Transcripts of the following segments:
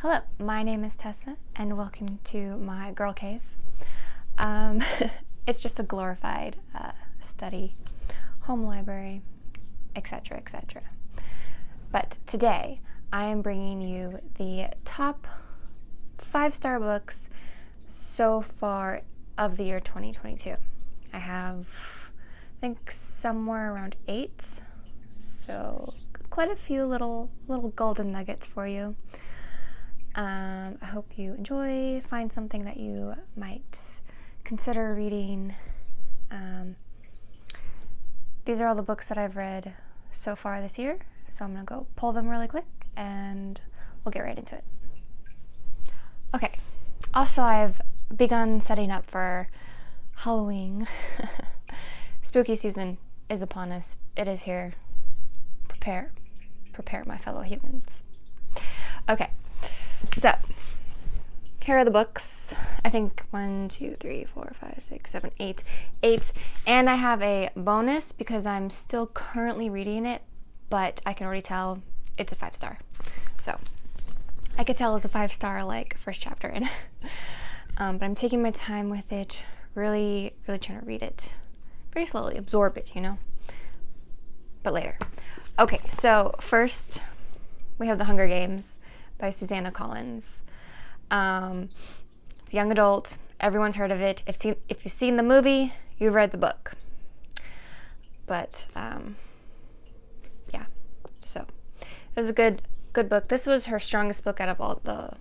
Hello, my name is Tessa, and welcome to my girl cave. It's just a glorified study, home library, etc., etc. But today, I am bringing you the top 5-star books so far of the year 2022. I have, I think, somewhere around 8, so quite a few little golden nuggets for you. I hope you enjoy, find something that you might consider reading. These are all the books that I've read so far this year, so I'm going to go pull them really quick and we'll get right into it. Okay, also I've begun setting up for Halloween. Spooky season is upon us. It is here. Prepare my fellow humans. Okay. So, here are the books. I think 1, 2, 3, 4, 5, 6, 7, 8. And I have a bonus because I'm still currently reading it, but I can already tell it's a 5-star. So, I could tell it's a 5-star like first chapter in. But I'm taking my time with it, really trying to read it very slowly, absorb it, but later. Okay, so first we have The Hunger Games by Suzanna Collins. It's young adult. Everyone's heard of it. If you've seen the movie, you've read the book. But yeah, so it was a good book. This was her strongest book out of the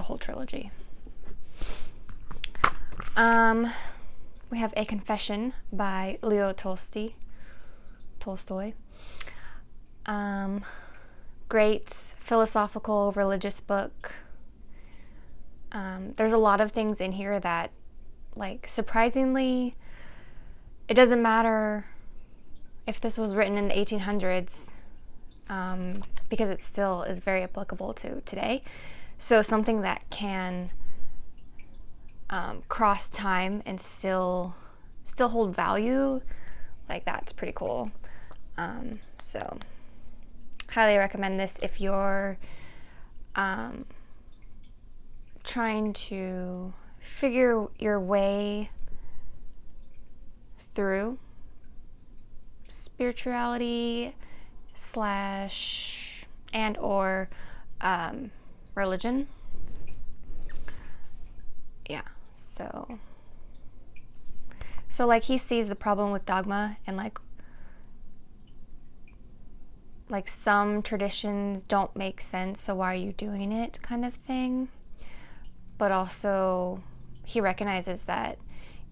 whole trilogy. We have A Confession by Leo Tolstoy. Great philosophical, religious book. There's a lot of things in here that, surprisingly, it doesn't matter if this was written in the 1800s, because it still is very applicable to today. So something that can cross time and still hold value, that's pretty cool. So highly recommend this if you're trying to figure your way through spirituality /and/or religion. Yeah, so he sees the problem with dogma and some traditions don't make sense, so why are you doing it, kind of thing. But also he recognizes that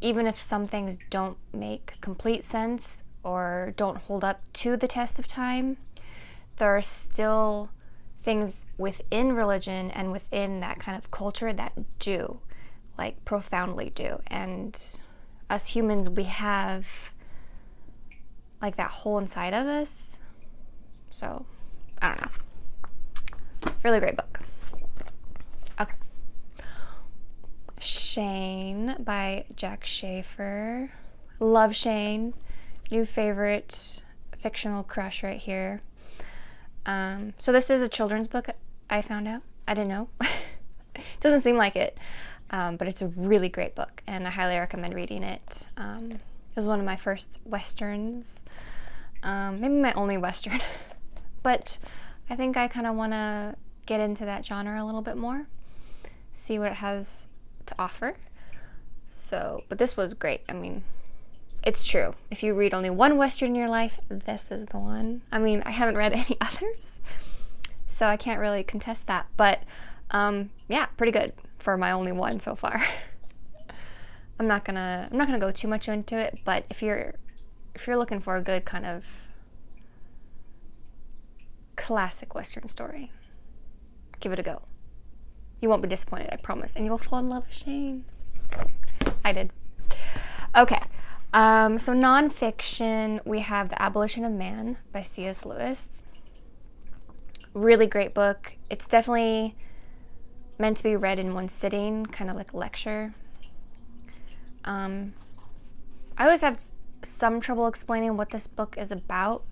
even if some things don't make complete sense or don't hold up to the test of time, there are still things within religion and within that kind of culture that do, profoundly do. And us humans, we have that hole inside of us. So, I don't know. Really great book. Okay. Shane by Jack Schaefer. Love Shane. New favorite fictional crush right here. So this is a children's book, I found out. I didn't know. Doesn't seem like it. But it's a really great book, and I highly recommend reading it. It was one of my first Westerns. Maybe my only Western. But I think I kind of want to get into that genre a little bit more, see what it has to offer. So, but this was great. I mean, it's true. If you read only one Western in your life, this is the one. I mean, I haven't read any others, so I can't really contest that. But yeah, pretty good for my only one so far. I'm not gonna go too much into it, but if you're looking for a good kind of classic Western story, give it a go. You won't be disappointed, I promise, and you'll fall in love with Shane. I did. Okay, so nonfiction, we have The Abolition of Man by C.S. Lewis. Really great book. It's definitely meant to be read in one sitting, kind of like a lecture. I always have some trouble explaining what this book is about,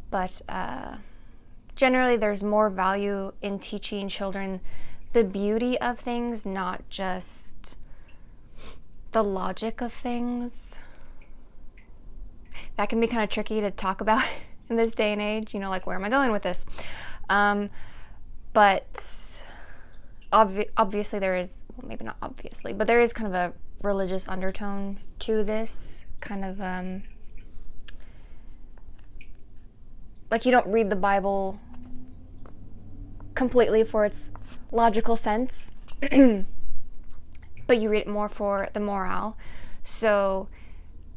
but generally there's more value in teaching children the beauty of things, not just the logic of things. That can be kind of tricky to talk about in this day and age, you know, like, where am I going with this? But obviously there is, well, maybe not obviously, but there is kind of a religious undertone to this, kind of, like, you don't read the Bible completely for its logical sense, but you read it more for the morale. So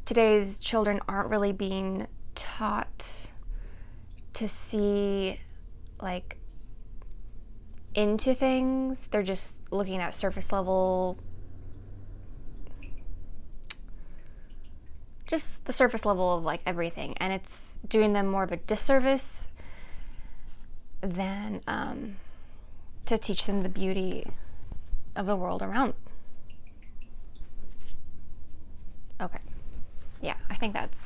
today's children aren't really being taught to see, like, into things. They're just looking at surface level, just the surface level of, like, everything, and it's doing them more of a disservice than to teach them the beauty of the world around them. Okay, yeah, I think that's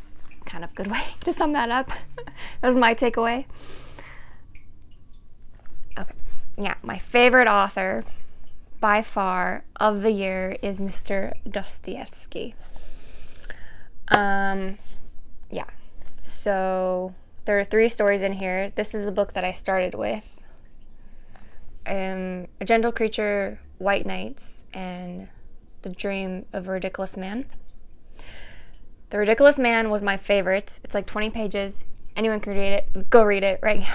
kind of a good way to sum that up. That was my takeaway. Okay, yeah, my favorite author by far of the year is Mr. Dostoevsky. Yeah, so there are 3 stories in here. This is the book that I started with. A Gentle Creature, White Nights, and The Dream of a Ridiculous Man. The Ridiculous Man was my favorite. It's like 20 pages. Anyone can read it. Go read it right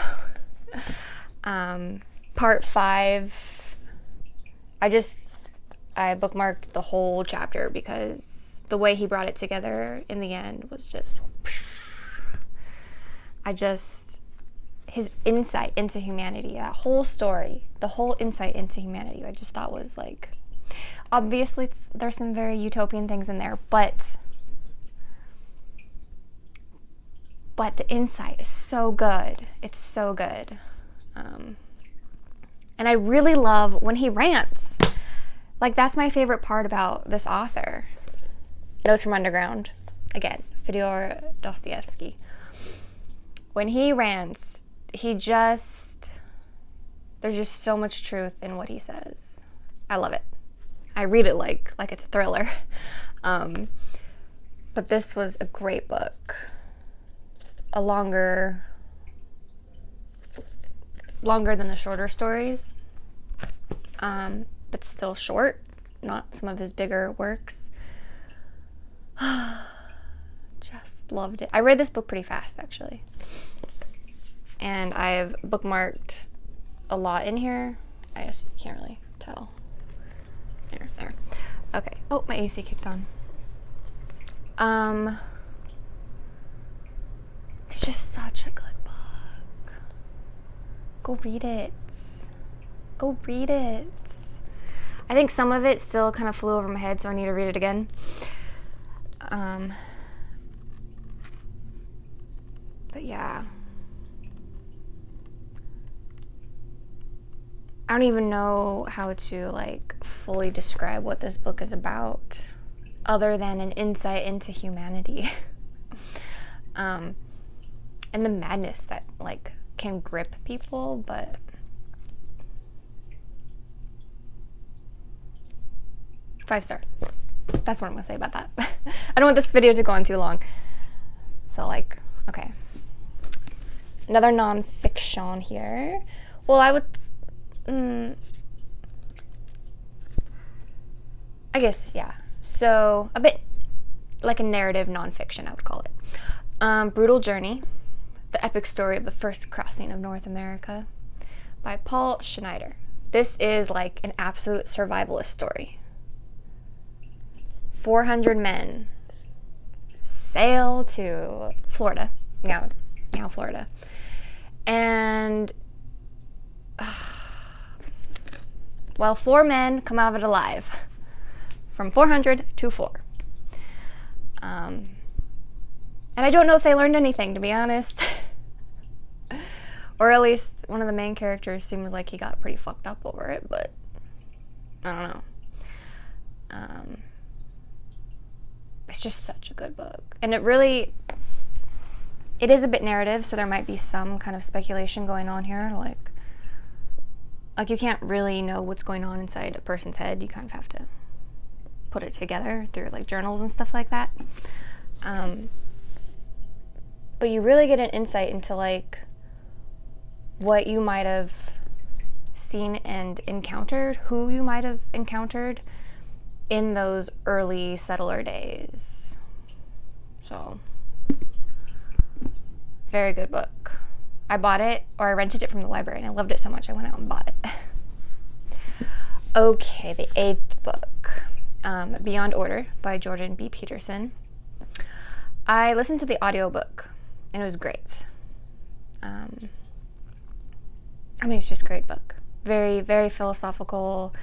now. Part 5, I bookmarked the whole chapter because the way he brought it together in the end was just, his insight into humanity, that whole story, the whole insight into humanity, I just thought was, like, obviously there's some very utopian things in there, but the insight is so good. It's so good. And I really love when he rants. Like, that's my favorite part about this author. Notes from Underground. Again, Fyodor Dostoevsky. When he rants, there's just so much truth in what he says. I love it. I read it like it's a thriller. But this was a great book. A longer than the shorter stories, but still short, not some of his bigger works. Just loved it. I read this book pretty fast, actually. And I've bookmarked a lot in here. I guess you can't really tell. There. Okay. Oh, my AC kicked on. It's just such a good book. Go read it. Go read it. I think some of it still kind of flew over my head, so I need to read it again. But yeah. I don't even know how to, like, fully describe what this book is about, other than an insight into humanity. And the madness that, like, can grip people, but five star. That's what I'm gonna say about that. I don't want this video to go on too long. So, like, okay. Another nonfiction here. Well, I would, I guess, yeah. So, a bit like a narrative nonfiction, I would call it. Brutal Journey, the epic story of the first crossing of North America by Paul Schneider. This is like an absolute survivalist story. 400 men sail to Florida, now Florida, and well, 4 men come out of it alive, from 400 to 4. And I don't know if they learned anything, to be honest. Or at least one of the main characters seems like he got pretty fucked up over it, but I don't know. It's just such a good book. And it really, it is a bit narrative, so there might be some kind of speculation going on here. Like you can't really know what's going on inside a person's head. You kind of have to put it together through like journals and stuff like that. But you really get an insight into like what you might have seen and encountered, who you might have encountered in those early settler days. So, very good book. I bought it, or I rented it from the library, and I loved it so much I went out and bought it. Okay, the 8th book, Beyond Order by Jordan B. Peterson. I listened to the audiobook, and it was great. It's just a great book. Very, very philosophical.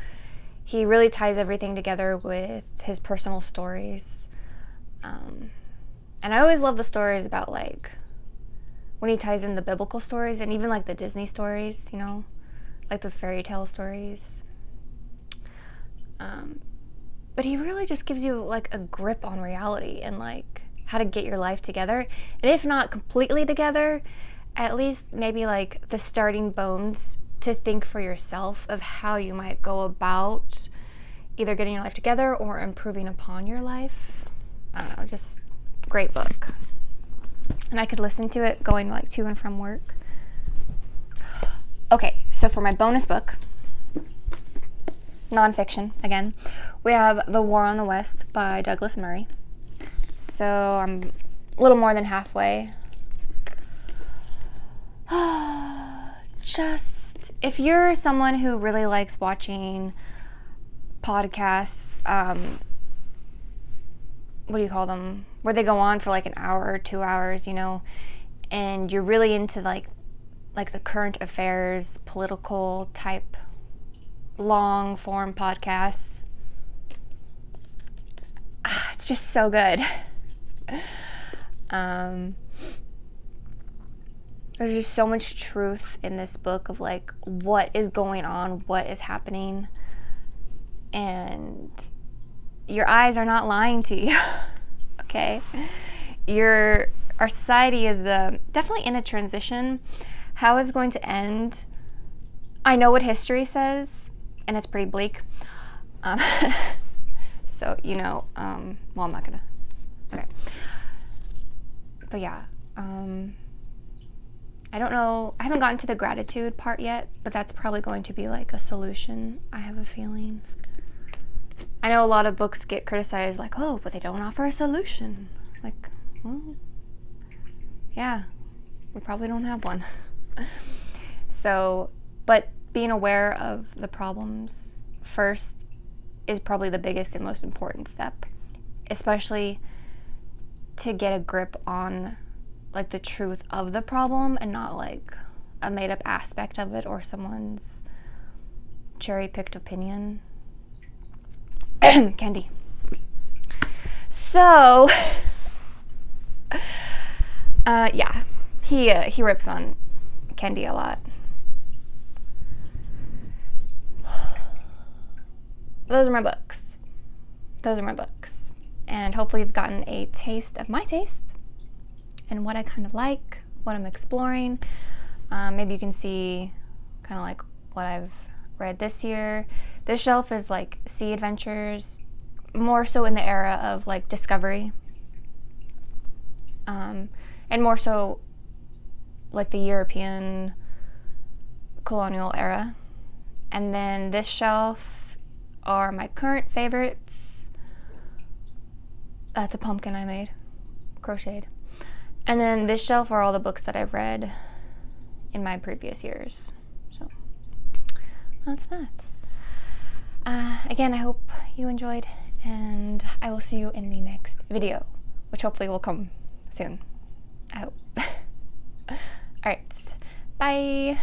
He really ties everything together with his personal stories. And I always love the stories about, like, when he ties in the biblical stories and even, like, the Disney stories, you know, like the fairy tale stories. But he really just gives you, like, a grip on reality and, like, how to get your life together. And if not completely together, at least maybe, like, the starting bones to think for yourself of how you might go about either getting your life together or improving upon your life. I don't know, just great book. And I could listen to it going like to and from work. Okay, so for my bonus book, nonfiction again, we have The War on the West by Douglas Murray. So I'm a little more than halfway. Just, if you're someone who really likes watching podcasts, what do you call them, where they go on for like an hour or 2 hours, you know, and you're really into like the current affairs, political type, long form podcasts, it's just so good. There's just so much truth in this book of like what is going on, what is happening, and your eyes are not lying to you. Okay, our society is definitely in a transition. How it's going to end, I know what history says, and it's pretty bleak. So you know, well, I'm not gonna. Okay, but yeah. I don't know, I haven't gotten to the gratitude part yet, but that's probably going to be like a solution, I have a feeling. I know a lot of books get criticized like, oh, but they don't offer a solution. Like, well, yeah, we probably don't have one. So, but being aware of the problems first is probably the biggest and most important step, especially to get a grip on like the truth of the problem and not like a made up aspect of it or someone's cherry picked opinion. Candy. So, yeah, he rips on Candy a lot. Those are my books. And hopefully you've gotten a taste of my taste and what I kind of like, what I'm exploring. Maybe you can see kind of like what I've read this year. This shelf is like sea adventures, more so in the era of like discovery, and more so like the European colonial era. And then this shelf are my current favorites. That's a pumpkin I made, crocheted. And then this shelf are all the books that I've read in my previous years. So that's that. Again, I hope you enjoyed, and I will see you in the next video, which hopefully will come soon. I hope. Alright, bye!